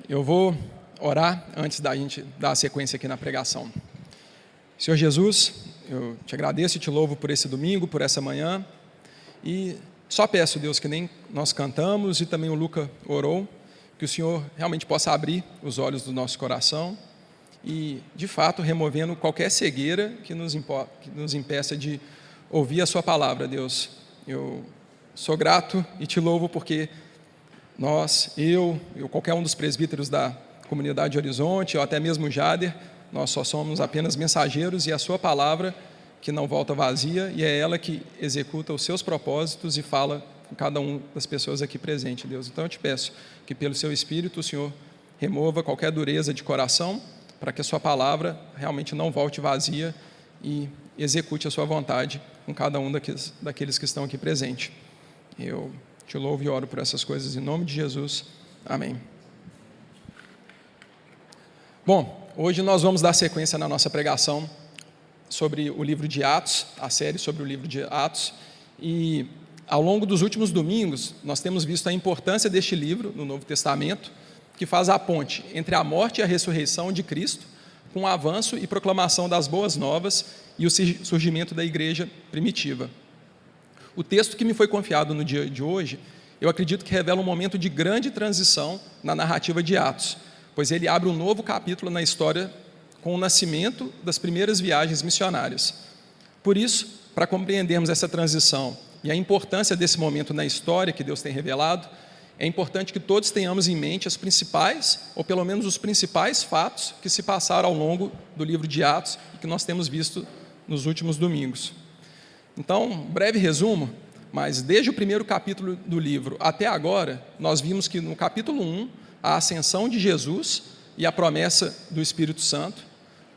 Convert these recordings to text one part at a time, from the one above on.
Eu vou orar antes da gente dar a sequência aqui na pregação. Senhor Jesus, eu te agradeço e te louvo por esse domingo, por essa manhã, e só peço, Deus, que nem nós cantamos e também o Luca orou, que o Senhor realmente possa abrir os olhos do nosso coração e, de fato, removendo qualquer cegueira que nos impeça de ouvir a sua palavra, Deus. Eu sou grato e te louvo porque eu, qualquer um dos presbíteros da comunidade Horizonte, ou até mesmo Jader, nós só somos apenas mensageiros e a sua palavra que não volta vazia, e é ela que executa os seus propósitos e fala com cada uma das pessoas aqui presentes, Deus. Então eu te peço que pelo seu Espírito o Senhor remova qualquer dureza de coração, para que a sua palavra realmente não volte vazia e execute a sua vontade com cada um daqueles que estão aqui presentes. Eu te louvo e oro por essas coisas em nome de Jesus. Amém. Bom, hoje nós vamos dar sequência na nossa pregação sobre o livro de Atos, a série sobre o livro de Atos, e ao longo dos últimos domingos nós temos visto a importância deste livro no Novo Testamento, que faz a ponte entre a morte e a ressurreição de Cristo, com o avanço e proclamação das boas novas e o surgimento da igreja primitiva. O texto que me foi confiado no dia de hoje, eu acredito que revela um momento de grande transição na narrativa de Atos, pois ele abre um novo capítulo na história com o nascimento das primeiras viagens missionárias. Por isso, para compreendermos essa transição e a importância desse momento na história que Deus tem revelado, é importante que todos tenhamos em mente as principais, ou pelo menos os principais fatos que se passaram ao longo do livro de Atos e que nós temos visto nos últimos domingos. Então, um breve resumo, mas desde o primeiro capítulo do livro até agora, nós vimos que no capítulo 1, a ascensão de Jesus e a promessa do Espírito Santo.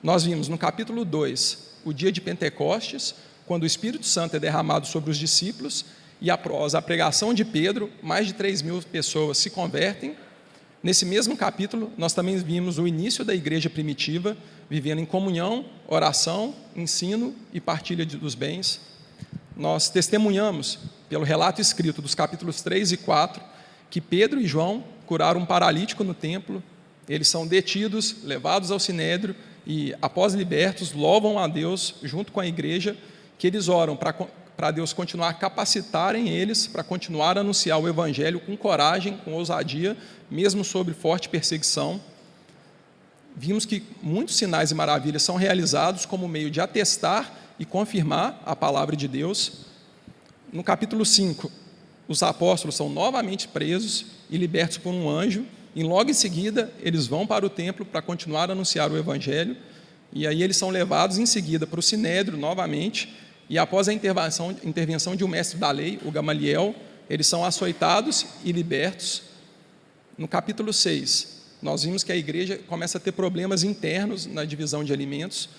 Nós vimos no capítulo 2, o dia de Pentecostes, quando o Espírito Santo é derramado sobre os discípulos, e após a pregação de Pedro, mais de 3.000 pessoas se convertem. Nesse mesmo capítulo, nós também vimos o início da igreja primitiva, vivendo em comunhão, oração, ensino e partilha dos bens. Nós testemunhamos, pelo relato escrito dos capítulos 3 e 4, que Pedro e João curaram um paralítico no templo. Eles são detidos, levados ao sinédrio e, após libertos, louvam a Deus junto com a igreja, que eles oram para Deus continuar a capacitarem eles para continuar a anunciar o evangelho com coragem, com ousadia, mesmo sob forte perseguição. Vimos que muitos sinais e maravilhas são realizados como meio de atestar e confirmar a palavra de Deus. No capítulo 5, os apóstolos são novamente presos e libertos por um anjo, e logo em seguida eles vão para o templo para continuar a anunciar o evangelho, e aí eles são levados em seguida para o sinédrio novamente, e após a intervenção de um mestre da lei, o Gamaliel, eles são açoitados e libertos. No capítulo 6, nós vimos que a igreja começa a ter problemas internos na divisão de alimentos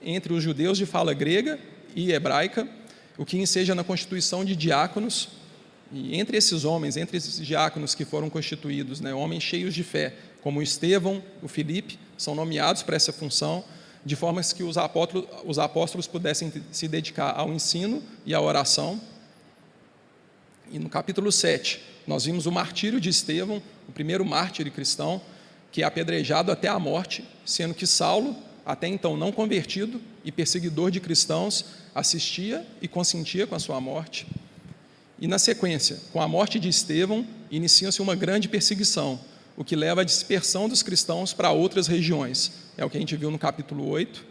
entre os judeus de fala grega e hebraica, o que enseja na constituição de diáconos. E entre esses homens, entre esses diáconos que foram constituídos, homens cheios de fé, como o Estevão, o Filipe, são nomeados para essa função, de forma que os apóstolos pudessem se dedicar ao ensino e à oração. E no capítulo 7, nós vimos o martírio de Estevão, o primeiro mártir cristão, que é apedrejado até a morte, sendo que Saulo, até então não convertido e perseguidor de cristãos, assistia e consentia com a sua morte. E na sequência, com a morte de Estevão, inicia-se uma grande perseguição, o que leva à dispersão dos cristãos para outras regiões. É o que a gente viu no capítulo 8.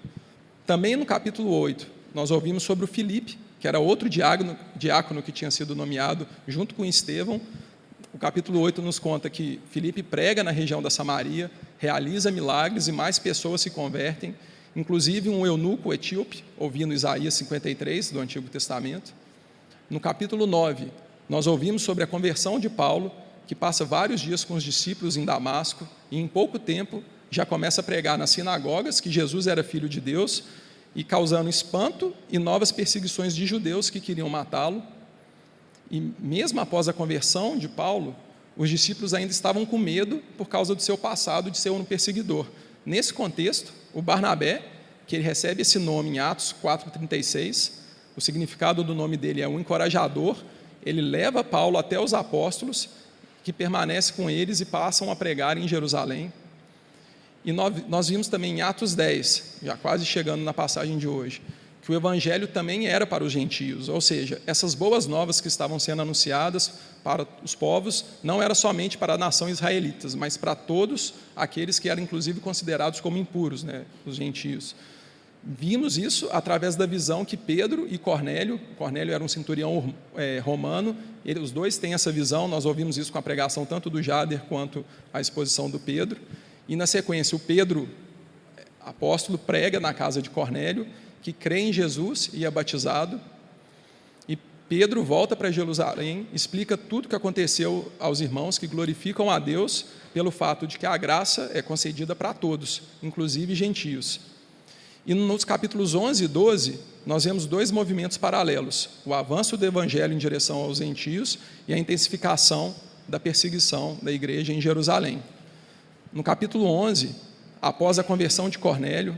Também no capítulo 8, nós ouvimos sobre o Filipe, que era outro diácono que tinha sido nomeado junto com Estevão. O capítulo 8 nos conta que Filipe prega na região da Samaria, realiza milagres e mais pessoas se convertem, inclusive um eunuco etíope, ouvindo Isaías 53 do Antigo Testamento. No capítulo 9, nós ouvimos sobre a conversão de Paulo, que passa vários dias com os discípulos em Damasco e em pouco tempo já começa a pregar nas sinagogas que Jesus era filho de Deus e causando espanto e novas perseguições de judeus que queriam matá-lo. E mesmo após a conversão de Paulo, os discípulos ainda estavam com medo por causa do seu passado de ser um perseguidor. Nesse contexto, o Barnabé, que ele recebe esse nome em Atos 4,36, o significado do nome dele é um encorajador, ele leva Paulo até os apóstolos que permanece com eles e passam a pregar em Jerusalém. E nós vimos também em Atos 10, já quase chegando na passagem de hoje, que o evangelho também era para os gentios, ou seja, essas boas novas que estavam sendo anunciadas para os povos, não era somente para a nação israelitas, mas para todos aqueles que eram inclusive considerados como impuros, os gentios. Vimos isso através da visão que Pedro e Cornélio era um centurião romano, os dois têm essa visão, nós ouvimos isso com a pregação tanto do Jader quanto a exposição do Pedro, e na sequência o Pedro, apóstolo, prega na casa de Cornélio, que crê em Jesus e é batizado, e Pedro volta para Jerusalém, explica tudo o que aconteceu aos irmãos que glorificam a Deus pelo fato de que a graça é concedida para todos, inclusive gentios. E nos capítulos 11 e 12, nós vemos dois movimentos paralelos, o avanço do evangelho em direção aos gentios e a intensificação da perseguição da igreja em Jerusalém. No capítulo 11, após a conversão de Cornélio,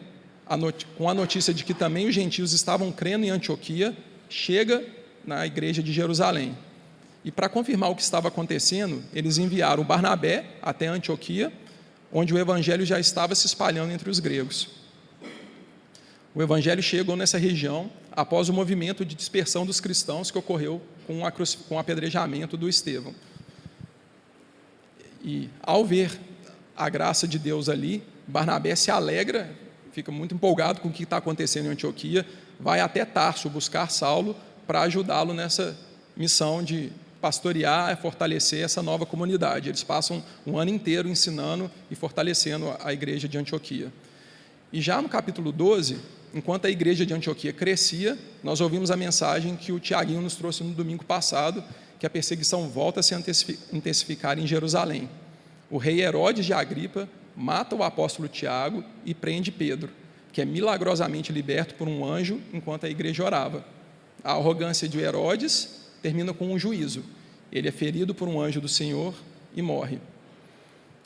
com a notícia de que também os gentios estavam crendo em Antioquia, chega na igreja de Jerusalém. E para confirmar o que estava acontecendo, eles enviaram Barnabé até Antioquia, onde o evangelho já estava se espalhando entre os gregos. O evangelho chegou nessa região após o movimento de dispersão dos cristãos que ocorreu com o apedrejamento do Estevão. E ao ver a graça de Deus ali, Barnabé se alegra, fica muito empolgado com o que está acontecendo em Antioquia, vai até Tarso buscar Saulo para ajudá-lo nessa missão de pastorear e fortalecer essa nova comunidade. Eles passam um ano inteiro ensinando e fortalecendo a igreja de Antioquia. E já no capítulo 12, enquanto a igreja de Antioquia crescia, nós ouvimos a mensagem que o Tiaguinho nos trouxe no domingo passado, que a perseguição volta a se intensificar em Jerusalém. O rei Herodes de Agripa mata o apóstolo Tiago e prende Pedro, que é milagrosamente liberto por um anjo enquanto a igreja orava. A arrogância de Herodes termina com um juízo. Ele é ferido por um anjo do Senhor e morre.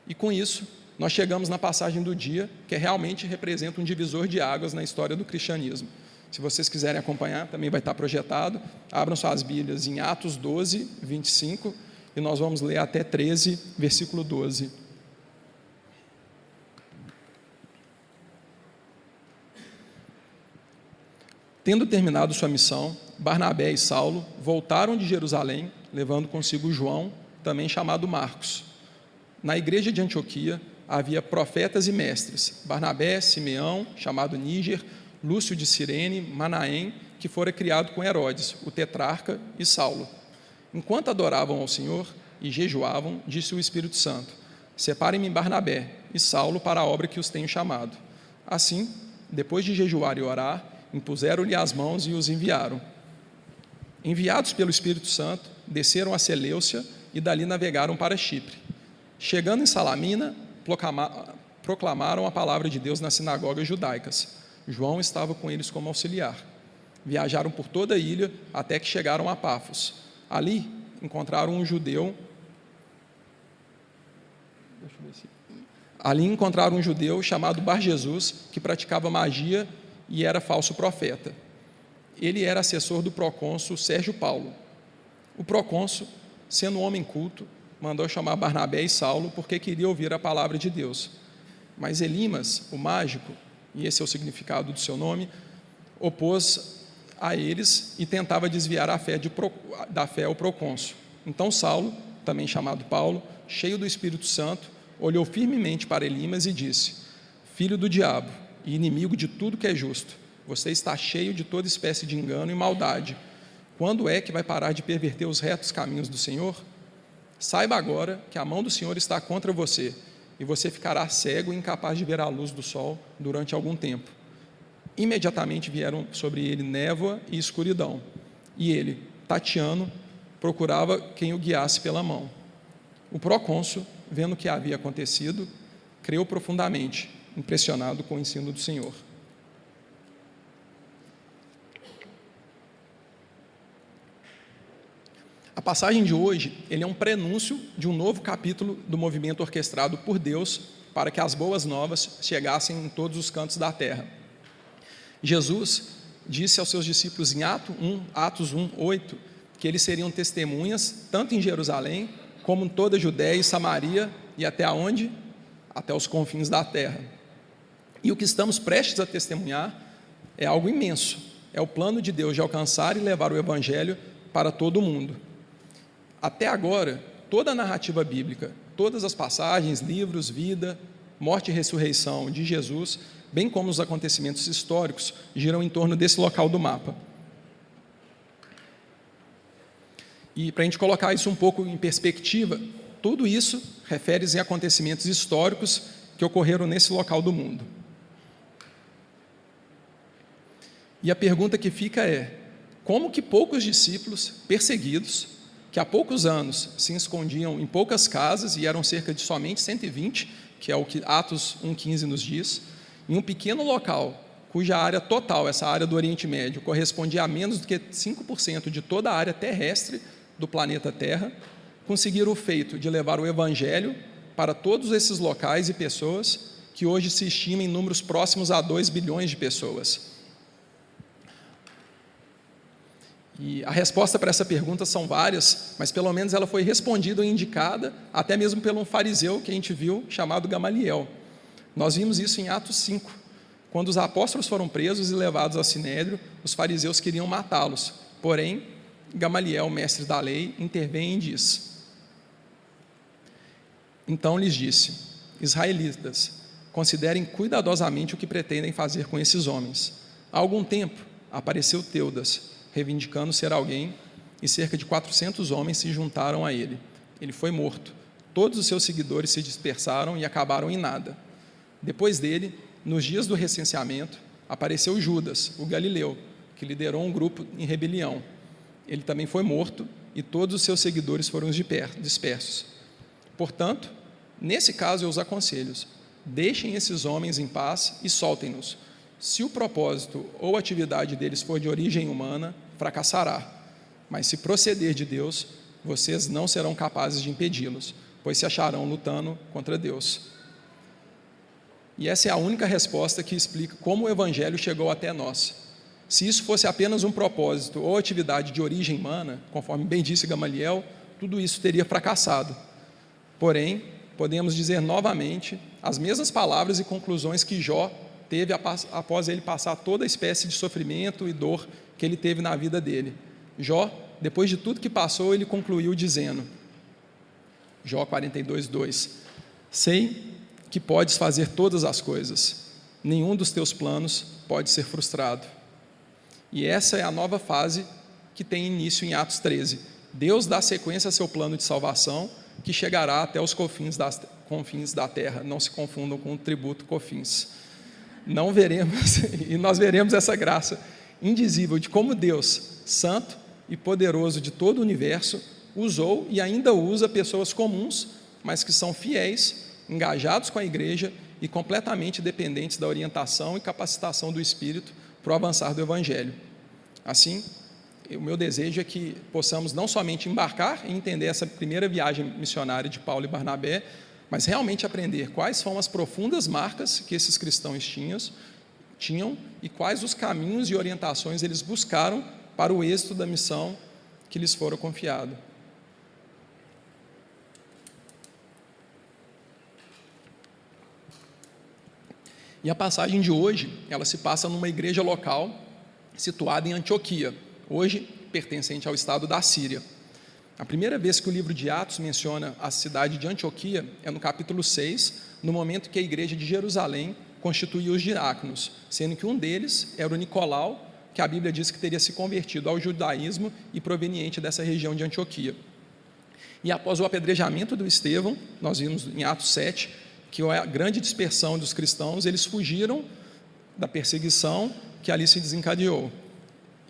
E com isso, nós chegamos na passagem do dia, que realmente representa um divisor de águas na história do cristianismo. Se vocês quiserem acompanhar, também vai estar projetado. Abram suas Bíblias em Atos 12, 25, e nós vamos ler até 13, versículo 12. Tendo terminado sua missão, Barnabé e Saulo voltaram de Jerusalém, levando consigo João, também chamado Marcos. Na igreja de Antioquia havia profetas e mestres, Barnabé, Simeão, chamado Níger, Lúcio de Cirene, Manaém, que fora criado com Herodes, o tetrarca, e Saulo. Enquanto adoravam ao Senhor e jejuavam, disse o Espírito Santo: separem-me Barnabé e Saulo para a obra que os tenho chamado. Assim, depois de jejuar e orar, impuseram-lhe as mãos e os enviaram. Enviados pelo Espírito Santo, desceram a Seleucia e dali navegaram para Chipre. Chegando em Salamina, proclamaram a palavra de Deus nas sinagogas judaicas. João estava com eles como auxiliar. Viajaram por toda a ilha até que chegaram a Pafos. Ali encontraram um judeu chamado Bar-Jesus, que praticava magia e era falso profeta. Ele era assessor do procônsul Sérgio Paulo. O procônsul, sendo um homem culto, mandou chamar Barnabé e Saulo porque queria ouvir a palavra de Deus. Mas Elimas, o mágico, e esse é o significado do seu nome, opôs a eles e tentava desviar da fé ao procônsul. Então Saulo, também chamado Paulo, cheio do Espírito Santo, olhou firmemente para Elimas e disse: filho do diabo e inimigo de tudo que é justo, você está cheio de toda espécie de engano e maldade. Quando é que vai parar de perverter os retos caminhos do Senhor? Saiba agora que a mão do Senhor está contra você, e você ficará cego e incapaz de ver a luz do sol durante algum tempo. Imediatamente vieram sobre ele névoa e escuridão, e ele, tateando, procurava quem o guiasse pela mão. O procônsul, vendo o que havia acontecido, creu profundamente, impressionado com o ensino do Senhor. A passagem de hoje, ele é um prenúncio de um novo capítulo do movimento orquestrado por Deus para que as boas novas chegassem em todos os cantos da terra. Jesus disse aos seus discípulos em Atos 1, 8, que eles seriam testemunhas tanto em Jerusalém como toda a Judéia e Samaria, e até aonde? Até os confins da terra. E o que estamos prestes a testemunhar é algo imenso. É o plano de Deus de alcançar e levar o Evangelho para todo o mundo. Até agora, toda a narrativa bíblica, todas as passagens, livros, vida, morte e ressurreição de Jesus, bem como os acontecimentos históricos, giram em torno desse local do mapa. E para a gente colocar isso um pouco em perspectiva, tudo isso refere-se a acontecimentos históricos que ocorreram nesse local do mundo. E a pergunta que fica é: como que poucos discípulos perseguidos, que há poucos anos se escondiam em poucas casas, e eram cerca de somente 120, que é o que Atos 1,15 nos diz, em um pequeno local, cuja área total, essa área do Oriente Médio, correspondia a menos do que 5% de toda a área terrestre do planeta Terra, conseguiram o feito de levar o Evangelho para todos esses locais e pessoas, que hoje se estima em números próximos a 2 bilhões de pessoas. E a resposta para essa pergunta são várias, mas pelo menos ela foi respondida ou indicada até mesmo por um fariseu que a gente viu, chamado Gamaliel. Nós vimos isso em Atos 5, quando os apóstolos foram presos e levados ao Sinédrio, os fariseus queriam matá-los, porém Gamaliel, mestre da lei, intervém e diz: então lhes disse: israelitas, considerem cuidadosamente o que pretendem fazer com esses homens. Há algum tempo apareceu Teudas, reivindicando ser alguém, e cerca de 400 homens se juntaram a ele. Ele foi morto. Todos os seus seguidores se dispersaram e acabaram em nada. Depois dele, nos dias do recenseamento, apareceu Judas, o galileu, que liderou um grupo em rebelião. Ele também foi morto e todos os seus seguidores foram dispersos. Portanto, nesse caso eu os aconselho: deixem esses homens em paz e soltem-nos. Se o propósito ou atividade deles for de origem humana, fracassará. Mas se proceder de Deus, vocês não serão capazes de impedi-los, pois se acharão lutando contra Deus. E essa é a única resposta que explica como o Evangelho chegou até nós. Se isso fosse apenas um propósito ou atividade de origem humana, conforme bem disse Gamaliel, tudo isso teria fracassado. Porém, podemos dizer novamente as mesmas palavras e conclusões que Jó teve após ele passar toda a espécie de sofrimento e dor que ele teve na vida dele. Jó, depois de tudo que passou, ele concluiu dizendo, Jó 42:2, sei que podes fazer todas as coisas, nenhum dos teus planos pode ser frustrado. E essa é a nova fase que tem início em Atos 13. Deus dá sequência a seu plano de salvação, que chegará até os confins da terra. Não se confundam com o tributo cofins. Não veremos, e nós veremos essa graça indizível de como Deus, santo e poderoso de todo o universo, usou e ainda usa pessoas comuns, mas que são fiéis, engajados com a igreja e completamente dependentes da orientação e capacitação do Espírito para o avançar do Evangelho. Assim, o meu desejo é que possamos não somente embarcar e entender essa primeira viagem missionária de Paulo e Barnabé, mas realmente aprender quais foram as profundas marcas que esses cristãos tinham e quais os caminhos e orientações eles buscaram para o êxito da missão que lhes foram confiada. E a passagem de hoje, ela se passa numa igreja local situada em Antioquia, hoje pertencente ao estado da Síria. A primeira vez que o livro de Atos menciona a cidade de Antioquia é no capítulo 6, no momento que a igreja de Jerusalém constituía os diáconos, sendo que um deles era o Nicolau, que a Bíblia diz que teria se convertido ao judaísmo e proveniente dessa região de Antioquia. E após o apedrejamento do Estevão, nós vimos em Atos 7, que a grande dispersão dos cristãos, eles fugiram da perseguição que ali se desencadeou.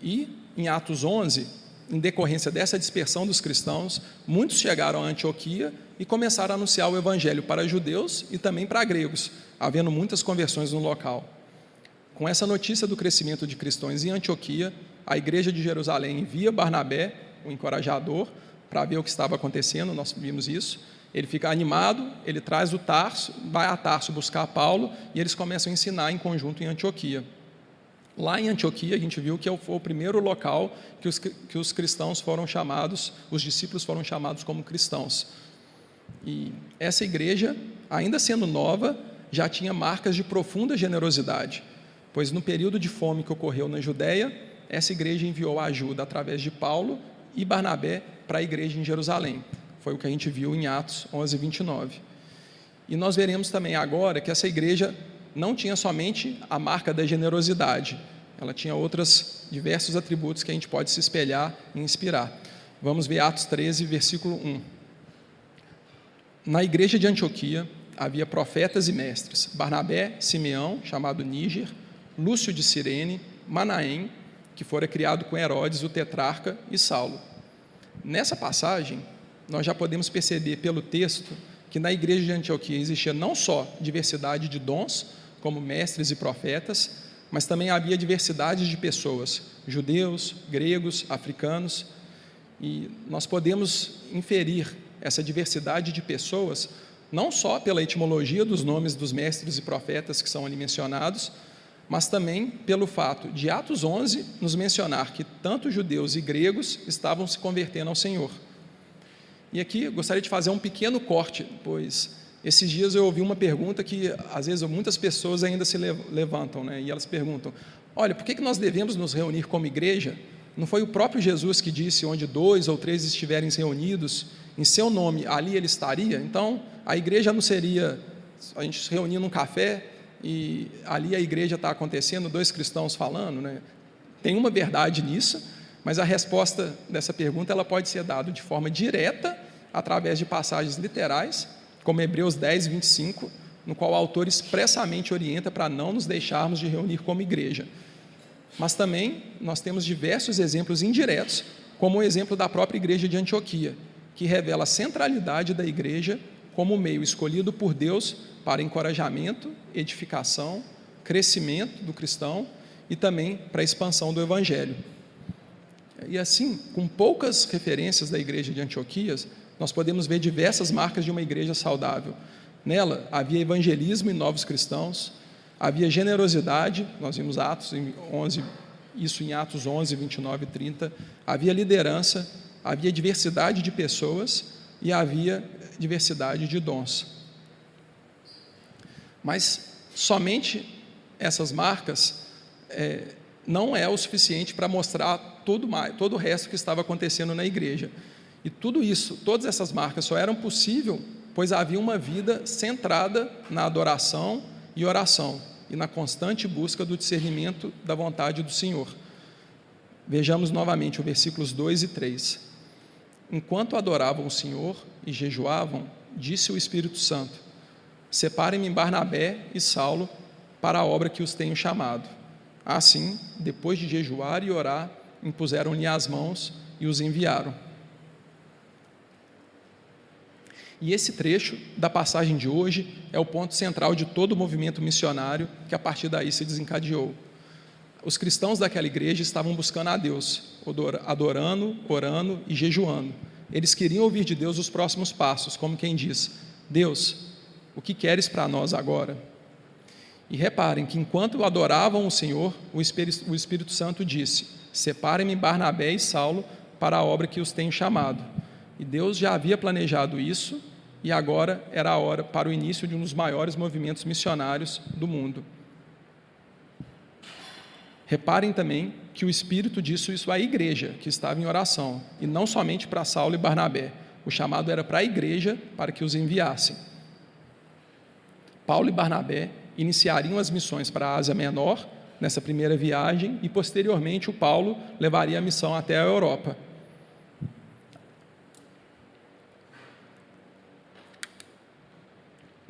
E em Atos 11, em decorrência dessa dispersão dos cristãos, muitos chegaram a Antioquia e começaram a anunciar o Evangelho para judeus e também para gregos, havendo muitas conversões no local. Com essa notícia do crescimento de cristãos em Antioquia, a igreja de Jerusalém envia Barnabé, o encorajador, para ver o que estava acontecendo, nós vimos isso. Ele fica animado, ele traz o Tarso, vai a Tarso buscar Paulo e eles começam a ensinar em conjunto em Antioquia. Lá em Antioquia, a gente viu que foi o primeiro local que os cristãos foram chamados, os discípulos foram chamados como cristãos. E essa igreja, ainda sendo nova, já tinha marcas de profunda generosidade, pois no período de fome que ocorreu na Judéia, essa igreja enviou ajuda através de Paulo e Barnabé para a igreja em Jerusalém. Foi o que a gente viu em Atos 11, 29. E nós veremos também agora que essa igreja não tinha somente a marca da generosidade, ela tinha outros diversos atributos que a gente pode se espelhar e inspirar. Vamos ver Atos 13, versículo 1. Na igreja de Antioquia havia profetas e mestres: Barnabé, Simeão, chamado Níger, Lúcio de Cirene, Manaém, que fora criado com Herodes, o tetrarca, e Saulo. Nessa passagem, nós já podemos perceber pelo texto que na igreja de Antioquia existia não só diversidade de dons, como mestres e profetas, mas também havia diversidade de pessoas, judeus, gregos, africanos, e nós podemos inferir essa diversidade de pessoas não só pela etimologia dos nomes dos mestres e profetas que são ali mencionados, mas também pelo fato de Atos 11 nos mencionar que tanto judeus e gregos estavam se convertendo ao Senhor. E aqui eu gostaria de fazer um pequeno corte, pois esses dias eu ouvi uma pergunta que às vezes muitas pessoas ainda se levantam, né? E elas perguntam: olha, por que nós devemos nos reunir como igreja? Não foi o próprio Jesus que disse: onde 2 ou 3 estiverem reunidos em seu nome, ali ele estaria? Então a igreja não seria a gente se reunir num café e ali a igreja está acontecendo, 2 cristãos falando, né? Tem uma verdade nisso, mas a resposta dessa pergunta ela pode ser dada de forma direta através de passagens literais, como Hebreus 10, 25, no qual o autor expressamente orienta para não nos deixarmos de reunir como igreja. Mas também nós temos diversos exemplos indiretos, como o exemplo da própria igreja de Antioquia, que revela a centralidade da igreja como meio escolhido por Deus para encorajamento, edificação, crescimento do cristão e também para a expansão do evangelho. E assim, com poucas referências da igreja de Antioquia, nós podemos ver diversas marcas de uma igreja saudável. Nela havia evangelismo e novos cristãos, havia generosidade, nós vimos isso em Atos 11, 29 e 30, havia liderança, havia diversidade de pessoas e havia diversidade de dons. Mas somente essas marcas não é o suficiente para mostrar todo o resto que estava acontecendo na igreja. E tudo isso, todas essas marcas só eram possíveis, pois havia uma vida centrada na adoração e oração, e na constante busca do discernimento da vontade do Senhor. Vejamos novamente os versículos 2 e 3. Enquanto adoravam o Senhor e jejuavam, disse o Espírito Santo: separem-me Barnabé e Saulo para a obra que os tenho chamado. Assim, depois de jejuar e orar, impuseram-lhe as mãos e os enviaram. E esse trecho da passagem de hoje é o ponto central de todo o movimento missionário que a partir daí se desencadeou. Os cristãos daquela igreja estavam buscando a Deus, adorando, orando e jejuando. Eles queriam ouvir de Deus os próximos passos, como quem diz: Deus, o que queres para nós agora? E reparem que enquanto adoravam o Senhor, o Espírito Santo disse: separem-me Barnabé e Saulo para a obra que os tenho chamado. E Deus já havia planejado isso, e agora era a hora para o início de um dos maiores movimentos missionários do mundo. Reparem também que o Espírito disse isso à igreja que estava em oração, e não somente para Saulo e Barnabé. O chamado era para a igreja, para que os enviassem. Paulo e Barnabé iniciariam as missões para a Ásia Menor, nessa primeira viagem, e posteriormente o Paulo levaria a missão até a Europa.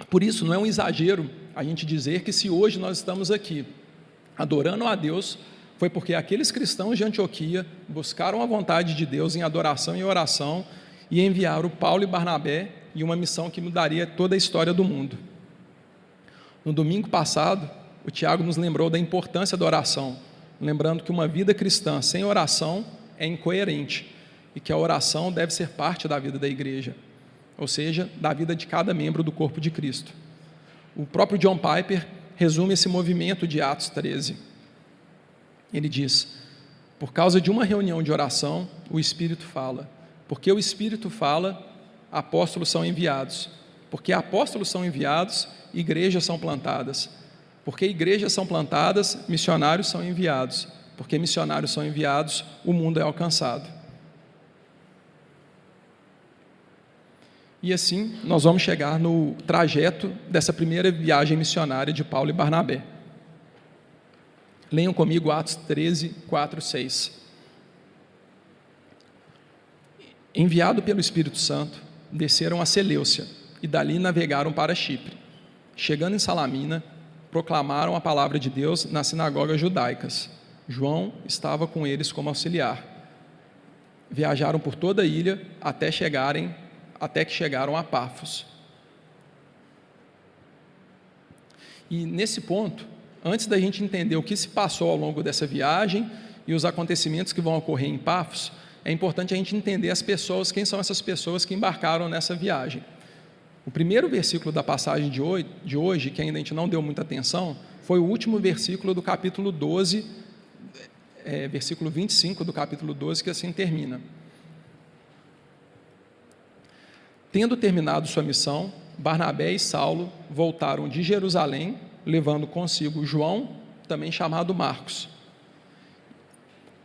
Por isso, não é um exagero a gente dizer que se hoje nós estamos aqui adorando a Deus, foi porque aqueles cristãos de Antioquia buscaram a vontade de Deus em adoração e oração e enviaram Paulo e Barnabé em uma missão que mudaria toda a história do mundo. No domingo passado, o Tiago nos lembrou da importância da oração, lembrando que uma vida cristã sem oração é incoerente e que a oração deve ser parte da vida da igreja, ou seja, da vida de cada membro do corpo de Cristo. O próprio John Piper resume esse movimento de Atos 13. Ele diz: por causa de uma reunião de oração, o Espírito fala. Porque o Espírito fala, apóstolos são enviados. Porque apóstolos são enviados, igrejas são plantadas. Porque igrejas são plantadas, missionários são enviados. Porque missionários são enviados, o mundo é alcançado. E assim, nós vamos chegar no trajeto dessa primeira viagem missionária de Paulo e Barnabé. Leiam comigo Atos 13, 4, 6. Enviado pelo Espírito Santo, desceram a Seleucia e dali navegaram para Chipre. Chegando em Salamina, proclamaram a palavra de Deus nas sinagogas judaicas. João estava com eles como auxiliar. Viajaram por toda a ilha até que chegaram a Pafos. E nesse ponto, antes da gente entender o que se passou ao longo dessa viagem e os acontecimentos que vão ocorrer em Pafos, é importante a gente entender as pessoas, quem são essas pessoas que embarcaram nessa viagem. O primeiro versículo da passagem de hoje, que ainda a gente não deu muita atenção, foi o último versículo do capítulo 12, versículo 25 do capítulo 12, que assim termina. Tendo terminado sua missão, Barnabé e Saulo voltaram de Jerusalém, levando consigo João, também chamado Marcos.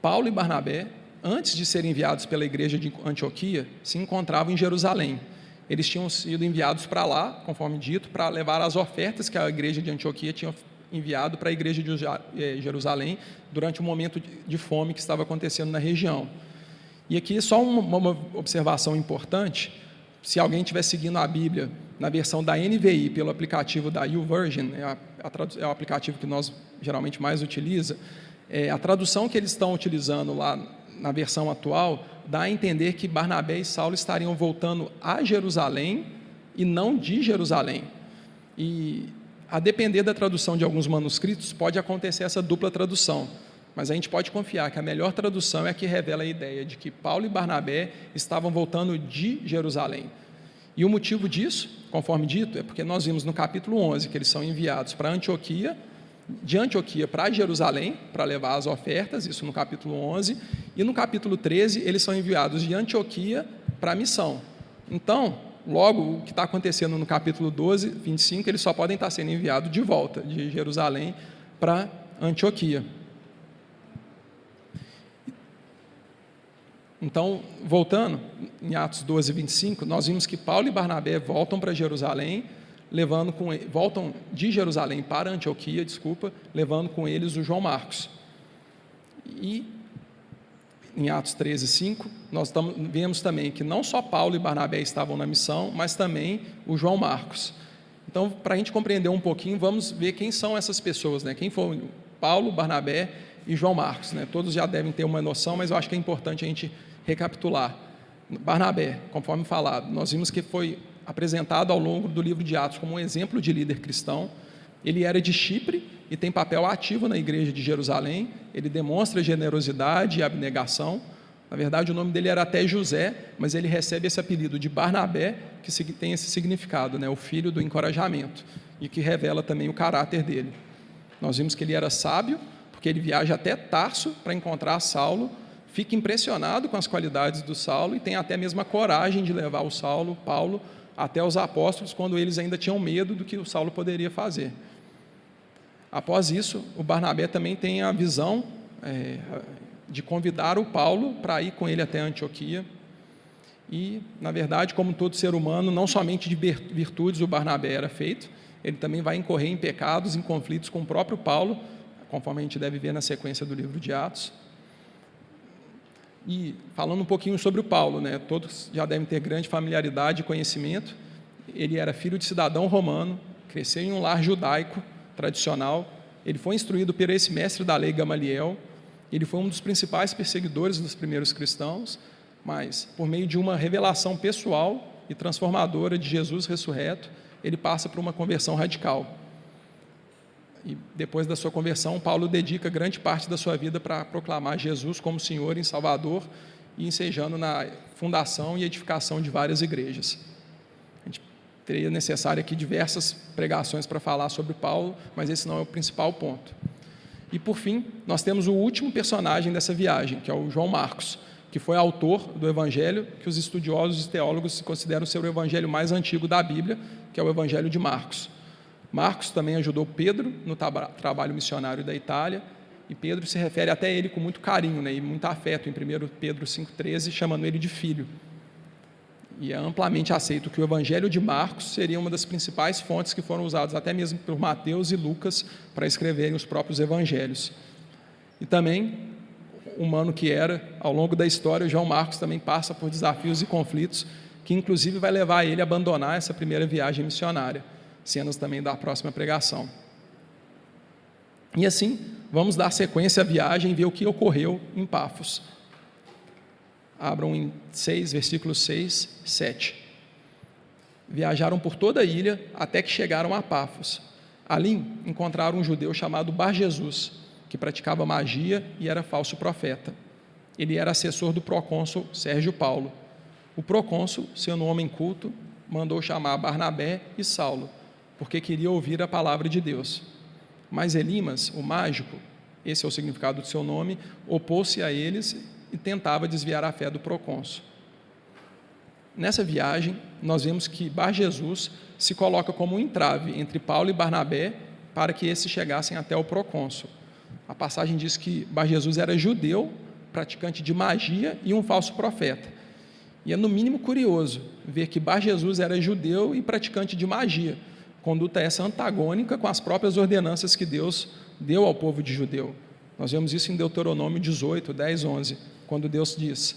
Paulo e Barnabé, antes de serem enviados pela igreja de Antioquia, se encontravam em Jerusalém. Eles tinham sido enviados para lá, conforme dito, para levar as ofertas que a igreja de Antioquia tinha enviado para a igreja de Jerusalém durante o momento de fome que estava acontecendo na região. E aqui só uma observação importante: se alguém estiver seguindo a Bíblia na versão da NVI pelo aplicativo da YouVersion, é o aplicativo que nós geralmente mais utiliza, a tradução que eles estão utilizando lá na versão atual dá a entender que Barnabé e Saulo estariam voltando a Jerusalém e não de Jerusalém. E a depender da tradução de alguns manuscritos, pode acontecer essa dupla tradução, mas a gente pode confiar que a melhor tradução é a que revela a ideia de que Paulo e Barnabé estavam voltando de Jerusalém. E o motivo disso, conforme dito, é porque nós vimos no capítulo 11 que eles são enviados para Antioquia, de Antioquia para Jerusalém, para levar as ofertas, isso no capítulo 11, e no capítulo 13 eles são enviados de Antioquia para a missão. Então, logo, o que está acontecendo no capítulo 12, 25, eles só podem estar sendo enviados de volta de Jerusalém para Antioquia. Então, voltando, em Atos 12, 25, nós vimos que Paulo e Barnabé voltam para Jerusalém, voltam de Jerusalém para Antioquia, levando com eles o João Marcos. E em Atos 13, 5, nós vemos também que não só Paulo e Barnabé estavam na missão, mas também o João Marcos. Então, para a gente compreender um pouquinho, vamos ver quem são essas pessoas, né? Quem foram Paulo, Barnabé e João Marcos, né? Todos já devem ter uma noção, mas eu acho que é importante a gente recapitular. Barnabé, conforme falado, nós vimos que foi apresentado ao longo do livro de Atos como um exemplo de líder cristão. Ele era de Chipre e tem papel ativo na igreja de Jerusalém. Ele demonstra generosidade e abnegação. Na verdade, o nome dele era até José, mas ele recebe esse apelido de Barnabé, que tem esse significado, né? O filho do encorajamento, e que revela também o caráter dele. Nós vimos que ele era sábio, porque ele viaja até Tarso para encontrar Saulo, fica impressionado com as qualidades do Saulo e tem até mesmo a coragem de levar o Paulo, até os apóstolos, quando eles ainda tinham medo do que o Saulo poderia fazer. Após isso, o Barnabé também tem a visão de convidar o Paulo para ir com ele até Antioquia. E, na verdade, como todo ser humano, não somente de virtudes o Barnabé era feito, ele também vai incorrer em pecados, em conflitos com o próprio Paulo, conforme a gente deve ver na sequência do livro de Atos. E falando um pouquinho sobre o Paulo, né? Todos já devem ter grande familiaridade e conhecimento. Ele era filho de cidadão romano, cresceu em um lar judaico tradicional. Ele foi instruído por esse mestre da lei, Gamaliel. Ele foi um dos principais perseguidores dos primeiros cristãos, mas por meio de uma revelação pessoal e transformadora de Jesus ressurreto, ele passa por uma conversão radical. E depois da sua conversão, Paulo dedica grande parte da sua vida para proclamar Jesus como Senhor e Salvador e ensejando na fundação e edificação de várias igrejas. A gente teria necessário aqui diversas pregações para falar sobre Paulo, mas esse não é o principal ponto. E por fim, nós temos o último personagem dessa viagem, que é o João Marcos, que foi autor do evangelho que os estudiosos e teólogos consideram ser o evangelho mais antigo da Bíblia, que é o evangelho de Marcos. Marcos também ajudou Pedro no trabalho missionário da Itália, e Pedro se refere até a ele com muito carinho, né, e muito afeto, em 1 Pedro 5,13, chamando ele de filho. E é amplamente aceito que o evangelho de Marcos seria uma das principais fontes que foram usadas até mesmo por Mateus e Lucas para escreverem os próprios evangelhos. E também, humano que era, ao longo da história, o João Marcos também passa por desafios e conflitos, que inclusive vai levar ele a abandonar essa primeira viagem missionária, cenas também da próxima pregação. E assim, vamos dar sequência à viagem e ver o que ocorreu em Pafos. Abram em 6, versículos 6, 7. Viajaram por toda a ilha até que chegaram a Pafos. Ali encontraram um judeu chamado Bar-Jesus, que praticava magia e era falso profeta. Ele era assessor do procônsul Sérgio Paulo. O procônsul, sendo um homem culto, mandou chamar Barnabé e Saulo, porque queria ouvir a palavra de Deus. Mas Elimas, o mágico, esse é o significado do seu nome, opôs-se a eles e tentava desviar a fé do procônsul. Nessa viagem, nós vemos que Bar-Jesus se coloca como um entrave entre Paulo e Barnabé para que esses chegassem até o procônsul. A passagem diz que Bar-Jesus era judeu, praticante de magia e um falso profeta. E é no mínimo curioso ver que Bar-Jesus era judeu e praticante de magia, conduta essa antagônica com as próprias ordenanças que Deus deu ao povo de judeu. Nós vemos isso em Deuteronômio 18, 10, 11, quando Deus diz: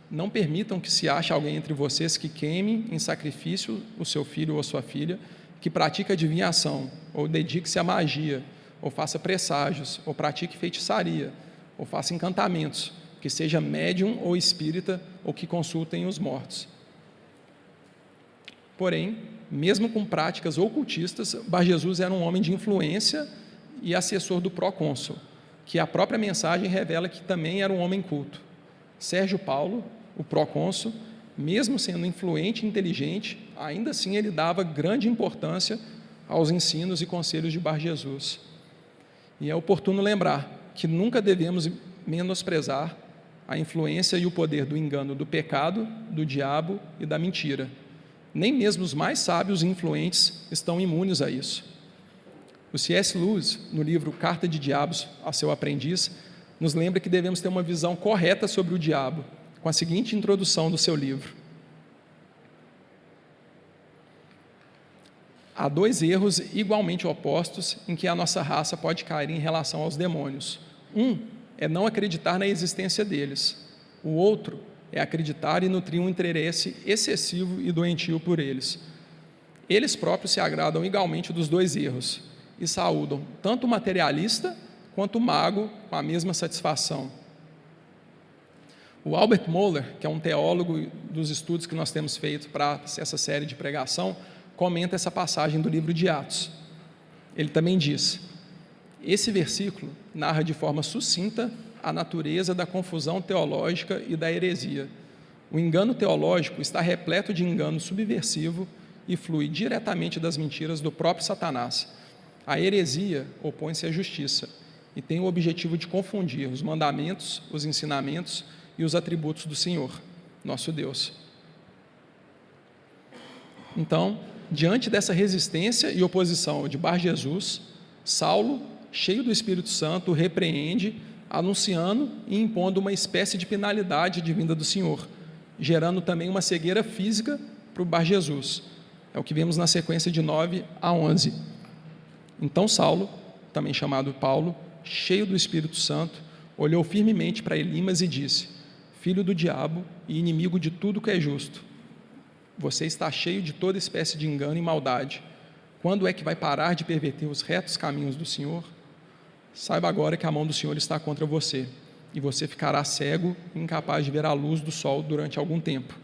não permitam que se ache alguém entre vocês que queime em sacrifício o seu filho ou a sua filha, que pratique adivinhação, ou dedique-se à magia, ou faça presságios, ou pratique feitiçaria, ou faça encantamentos, que seja médium ou espírita, ou que consultem os mortos. Porém, mesmo com práticas ocultistas, Bar-Jesus era um homem de influência e assessor do procônsul, que a própria mensagem revela que também era um homem culto. Sérgio Paulo, o procônsul, mesmo sendo influente e inteligente, ainda assim ele dava grande importância aos ensinos e conselhos de Bar-Jesus. E é oportuno lembrar que nunca devemos menosprezar a influência e o poder do engano do pecado, do diabo e da mentira. Nem mesmo os mais sábios e influentes estão imunes a isso. O C.S. Lewis, no livro Carta de Diabos a seu aprendiz, nos lembra que devemos ter uma visão correta sobre o diabo, com a seguinte introdução do seu livro: há dois erros igualmente opostos em que a nossa raça pode cair em relação aos demônios. Um é não acreditar na existência deles. O outro é acreditar e nutrir um interesse excessivo e doentio por eles. Eles próprios se agradam igualmente dos dois erros e saúdam tanto o materialista quanto o mago com a mesma satisfação. O Albert Mohler, que é um teólogo dos estudos que nós temos feito para essa série de pregação, comenta essa passagem do livro de Atos. Ele também diz: esse versículo narra de forma sucinta a natureza da confusão teológica e da heresia. O engano teológico está repleto de engano subversivo e flui diretamente das mentiras do próprio Satanás. A heresia opõe-se à justiça e tem o objetivo de confundir os mandamentos, os ensinamentos e os atributos do Senhor, nosso Deus. Então, diante dessa resistência e oposição de Bar-Jesus, Saulo, cheio do Espírito Santo, repreende, anunciando e impondo uma espécie de penalidade de vinda do Senhor, gerando também uma cegueira física para o Bar-Jesus. É o que vemos na sequência de 9 a 11. Então Saulo, também chamado Paulo, cheio do Espírito Santo, olhou firmemente para Elimas e disse: filho do diabo e inimigo de tudo que é justo, você está cheio de toda espécie de engano e maldade. Quando é que vai parar de perverter os retos caminhos do Senhor? Saiba agora que a mão do Senhor está contra você, e você ficará cego e incapaz de ver a luz do sol durante algum tempo.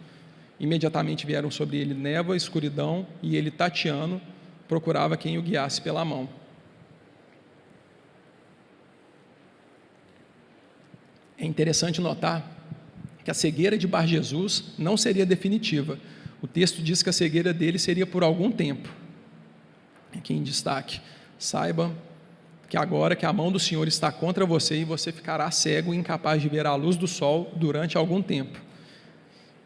Imediatamente vieram sobre ele névoa, escuridão, e ele, tateando, procurava quem o guiasse pela mão. É interessante notar que a cegueira de Bar-Jesus não seria definitiva. O texto diz que a cegueira dele seria por algum tempo. Aqui em destaque: saiba que agora que a mão do Senhor está contra você e você ficará cego e incapaz de ver a luz do sol durante algum tempo.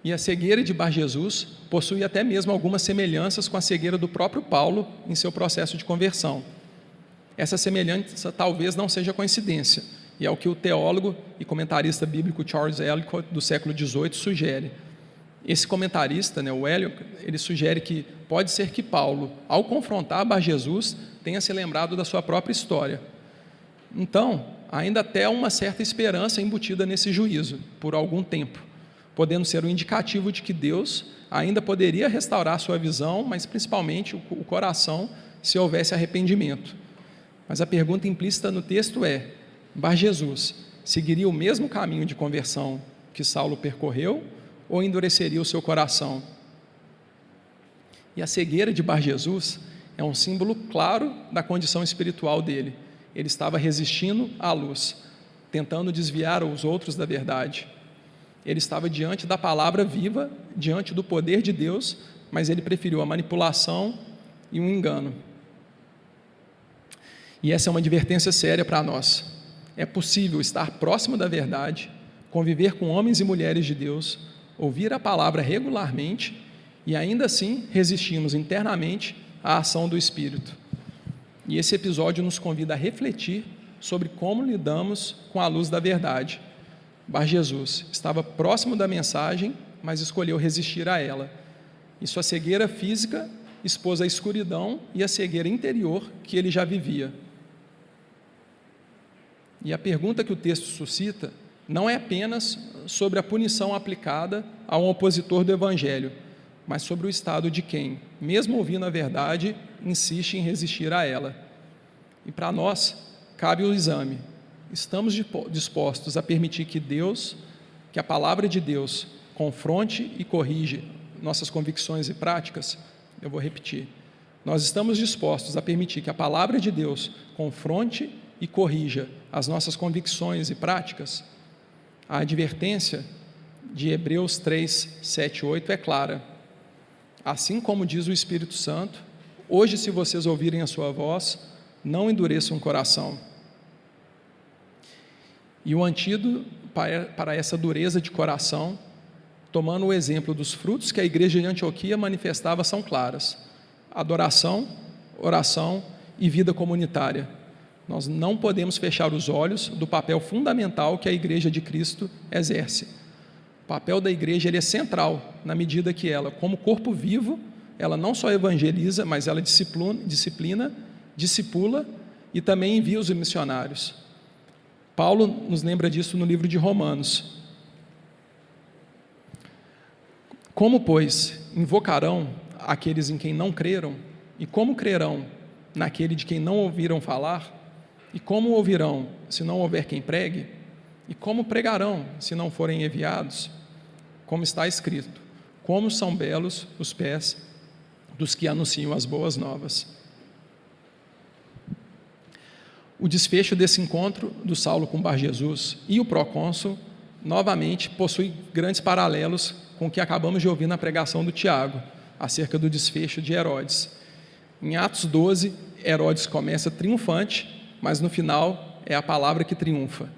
E a cegueira de Bar-Jesus possui até mesmo algumas semelhanças com a cegueira do próprio Paulo em seu processo de conversão. Essa semelhança talvez não seja coincidência, e é o que o teólogo e comentarista bíblico Charles Ellicott, do século XVIII, sugere. Esse comentarista, o Ellicott, ele sugere que pode ser que Paulo, ao confrontar Bar-Jesus, tenha se lembrado da sua própria história. Então, ainda até uma certa esperança embutida nesse juízo, por algum tempo, podendo ser um indicativo de que Deus ainda poderia restaurar sua visão, mas principalmente o coração, se houvesse arrependimento. Mas a pergunta implícita no texto é: Bar-Jesus seguiria o mesmo caminho de conversão que Saulo percorreu ou endureceria o seu coração? E a cegueira de Bar-Jesus é um símbolo claro da condição espiritual dele. Ele estava resistindo à luz, tentando desviar os outros da verdade. Ele estava diante da palavra viva, diante do poder de Deus, mas ele preferiu a manipulação e um engano. E essa é uma advertência séria para nós. É possível estar próximo da verdade, conviver com homens e mulheres de Deus, ouvir a palavra regularmente e ainda assim resistirmos internamente à ação do Espírito. E esse episódio nos convida a refletir sobre como lidamos com a luz da verdade. Bar-Jesus estava próximo da mensagem, mas escolheu resistir a ela. E sua cegueira física expôs a escuridão e a cegueira interior que ele já vivia. E a pergunta que o texto suscita não é apenas sobre a punição aplicada a um opositor do Evangelho, mas sobre o estado de quem, mesmo ouvindo a verdade, insiste em resistir a ela. E para nós, cabe o exame: estamos dispostos a permitir que Deus, que a palavra de Deus, confronte e corrige nossas convicções e práticas? Eu vou repetir: nós estamos dispostos a permitir que a palavra de Deus confronte e corrija as nossas convicções e práticas? A advertência de Hebreus 3, 7 e 8 é clara. Assim como diz o Espírito Santo, hoje, se vocês ouvirem a sua voz, não endureçam o coração. E o antídoto para essa dureza de coração, tomando o exemplo dos frutos que a igreja de Antioquia manifestava, são claras: adoração, oração e vida comunitária. Nós não podemos fechar os olhos do papel fundamental que a igreja de Cristo exerce. O papel da igreja ele é central, na medida que ela, como corpo vivo, ela não só evangeliza, mas ela discipula e também envia os missionários. Paulo nos lembra disso no livro de Romanos. Como, pois, invocarão aqueles em quem não creram? E como crerão naquele de quem não ouviram falar? E como ouvirão, se não houver quem pregue? E como pregarão, se não forem enviados? Como está escrito: como são belos os pés dos que anunciam as boas novas. O desfecho desse encontro do Saulo com Bar-Jesus e o procônsul, novamente, possui grandes paralelos com o que acabamos de ouvir na pregação do Tiago, acerca do desfecho de Herodes. Em Atos 12, Herodes começa triunfante, mas no final é a palavra que triunfa.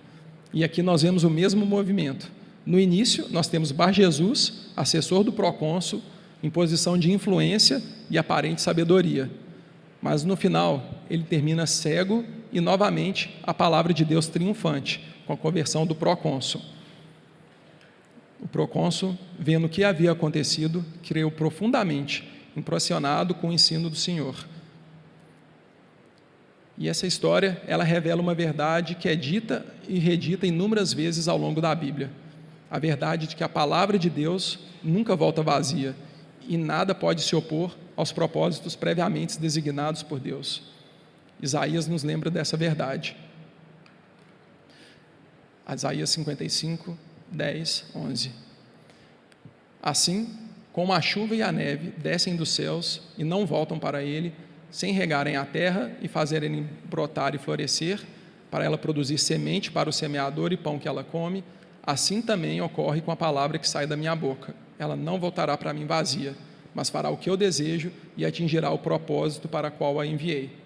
E aqui nós vemos o mesmo movimento. No início, nós temos Bar-Jesus, assessor do procônsul, em posição de influência e aparente sabedoria. Mas no final, ele termina cego e novamente a palavra de Deus triunfante, com a conversão do procônsul. O procônsul, vendo o que havia acontecido, creu profundamente, impressionado com o ensino do Senhor. E essa história, ela revela uma verdade que é dita e redita inúmeras vezes ao longo da Bíblia. A verdade de que a palavra de Deus nunca volta vazia e nada pode se opor aos propósitos previamente designados por Deus. Isaías nos lembra dessa verdade. Isaías 55, 10, 11. Assim, como a chuva e a neve descem dos céus e não voltam para ele, sem regarem a terra e fazerem brotar e florescer, para ela produzir semente para o semeador e pão que ela come, assim também ocorre com a palavra que sai da minha boca. Ela não voltará para mim vazia, mas fará o que eu desejo e atingirá o propósito para o qual a enviei.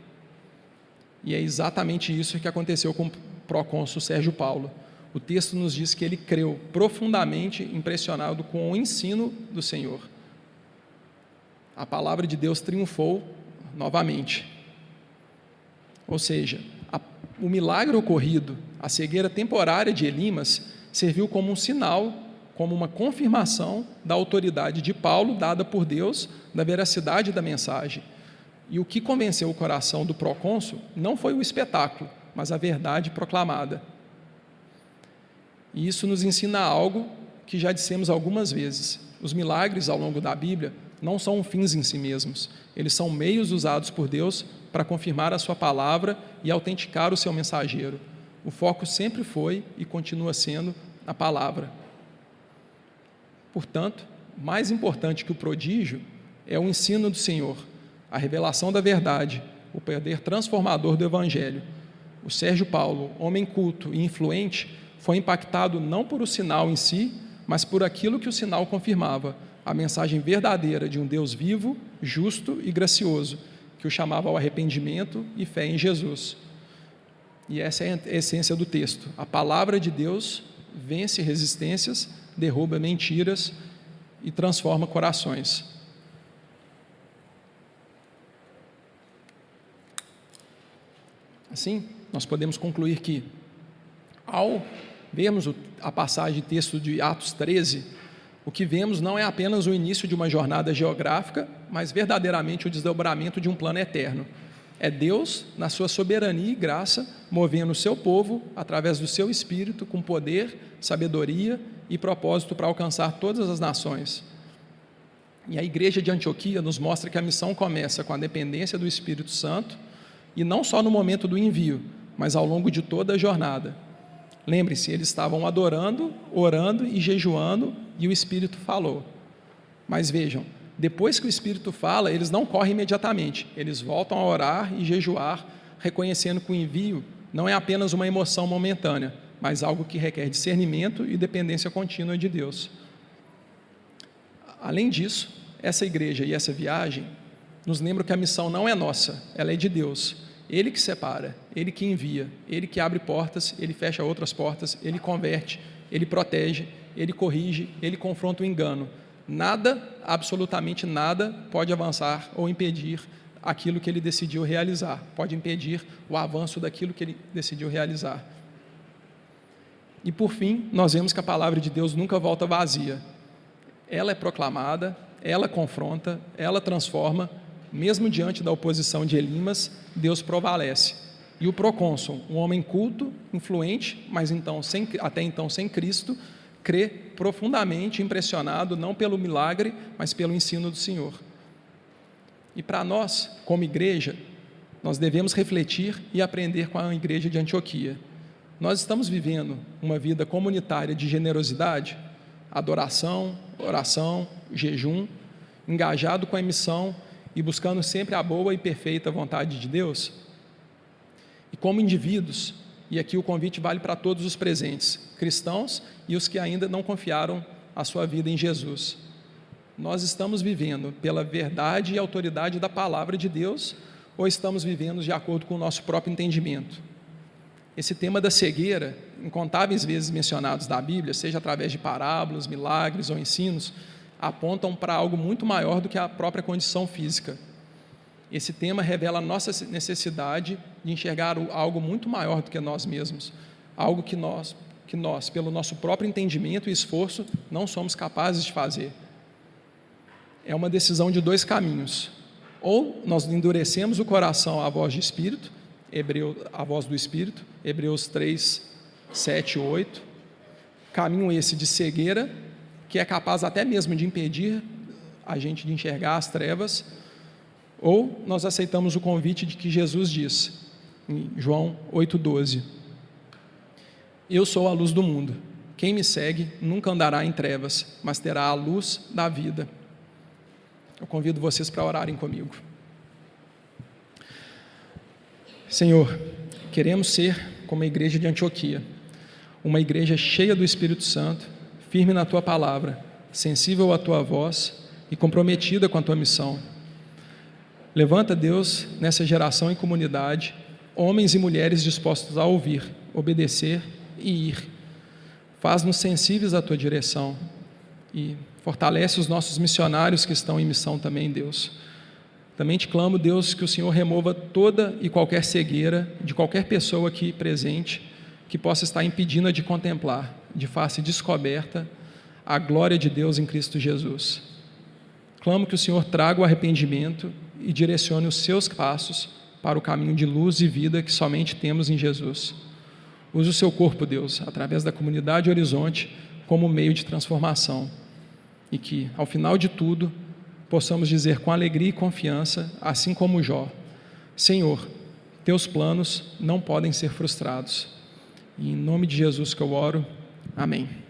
E é exatamente isso que aconteceu com o procônsul Sérgio Paulo. O texto nos diz que ele creu profundamente impressionado com o ensino do Senhor. A palavra de Deus triunfou novamente. Ou seja, o milagre ocorrido, a cegueira temporária de Elimas, serviu como um sinal, como uma confirmação da autoridade de Paulo, dada por Deus, da veracidade da mensagem. E o que convenceu o coração do procônsul não foi o espetáculo, mas a verdade proclamada. E isso nos ensina algo que já dissemos algumas vezes. Os milagres ao longo da Bíblia não são fins em si mesmos, eles são meios usados por Deus para confirmar a sua palavra e autenticar o seu mensageiro. O foco sempre foi e continua sendo a palavra. Portanto, mais importante que o prodígio é o ensino do Senhor, a revelação da verdade, o poder transformador do Evangelho. O Sérgio Paulo, homem culto e influente, foi impactado não por o sinal em si, mas por aquilo que o sinal confirmava, a mensagem verdadeira de um Deus vivo, justo e gracioso, que o chamava ao arrependimento e fé em Jesus. E essa é a essência do texto. A palavra de Deus vence resistências, derruba mentiras e transforma corações. Assim, nós podemos concluir que, ao vermos a passagem de texto de Atos 13, o que vemos não é apenas o início de uma jornada geográfica, mas verdadeiramente o desdobramento de um plano eterno. É Deus, na sua soberania e graça, movendo o seu povo através do seu Espírito, com poder, sabedoria e propósito para alcançar todas as nações. E a igreja de Antioquia nos mostra que a missão começa com a dependência do Espírito Santo, e não só no momento do envio, mas ao longo de toda a jornada. Lembre-se, eles estavam adorando, orando e jejuando, e o Espírito falou. Mas vejam, depois que o Espírito fala, eles não correm imediatamente, eles voltam a orar e jejuar, reconhecendo que o envio não é apenas uma emoção momentânea, mas algo que requer discernimento e dependência contínua de Deus. Além disso, essa igreja e essa viagem nos lembram que a missão não é nossa, ela é de Deus. Ele que separa, Ele que envia, Ele que abre portas, Ele fecha outras portas, Ele converte, Ele protege, Ele corrige, Ele confronta o engano. Nada, absolutamente nada, pode avançar ou impedir aquilo que Ele decidiu realizar, pode impedir o avanço daquilo que Ele decidiu realizar. E por fim, nós vemos que a palavra de Deus nunca volta vazia. Ela é proclamada, ela confronta, ela transforma. Mesmo diante da oposição de Elimas, Deus prevalece. E o procônsul, um homem culto, influente, mas até então sem Cristo, crê profundamente impressionado, não pelo milagre, mas pelo ensino do Senhor. E para nós, como igreja, nós devemos refletir e aprender com a igreja de Antioquia. Nós estamos vivendo uma vida comunitária de generosidade, adoração, oração, jejum, engajado com a missão e buscando sempre a boa e perfeita vontade de Deus. E como indivíduos, e aqui o convite vale para todos os presentes, cristãos e os que ainda não confiaram a sua vida em Jesus. Nós estamos vivendo pela verdade e autoridade da palavra de Deus, ou estamos vivendo de acordo com o nosso próprio entendimento? Esse tema da cegueira, incontáveis vezes mencionados na Bíblia, seja através de parábolas, milagres ou ensinos, apontam para algo muito maior do que a própria condição física. Esse tema revela a nossa necessidade de enxergar algo muito maior do que nós mesmos, algo que nós, pelo nosso próprio entendimento e esforço, não somos capazes de fazer. É uma decisão de dois caminhos. Ou nós endurecemos o coração à voz do Espírito, a voz do Espírito, Hebreus 3, 7, 8, caminho esse de cegueira, que é capaz até mesmo de impedir a gente de enxergar as trevas, ou nós aceitamos o convite de que Jesus diz, em João 8,12, eu sou a luz do mundo, quem me segue nunca andará em trevas, mas terá a luz da vida. Eu convido vocês para orarem comigo. Senhor, queremos ser como a igreja de Antioquia, uma igreja cheia do Espírito Santo, firme na Tua palavra, sensível à Tua voz e comprometida com a Tua missão. Levanta, Deus, nessa geração e comunidade, homens e mulheres dispostos a ouvir, obedecer e ir. Faz-nos sensíveis à Tua direção e fortalece os nossos missionários que estão em missão também, Deus. Também te clamo, Deus, que o Senhor remova toda e qualquer cegueira de qualquer pessoa aqui presente que possa estar impedindo de contemplar, de face descoberta, a glória de Deus em Cristo Jesus. Clamo que o Senhor traga o arrependimento e direcione os seus passos para o caminho de luz e vida que somente temos em Jesus. Use o seu corpo, Deus, através da comunidade Horizonte, como meio de transformação. E que, ao final de tudo, possamos dizer com alegria e confiança, assim como Jó: Senhor, teus planos não podem ser frustrados. E em nome de Jesus que eu oro, amém.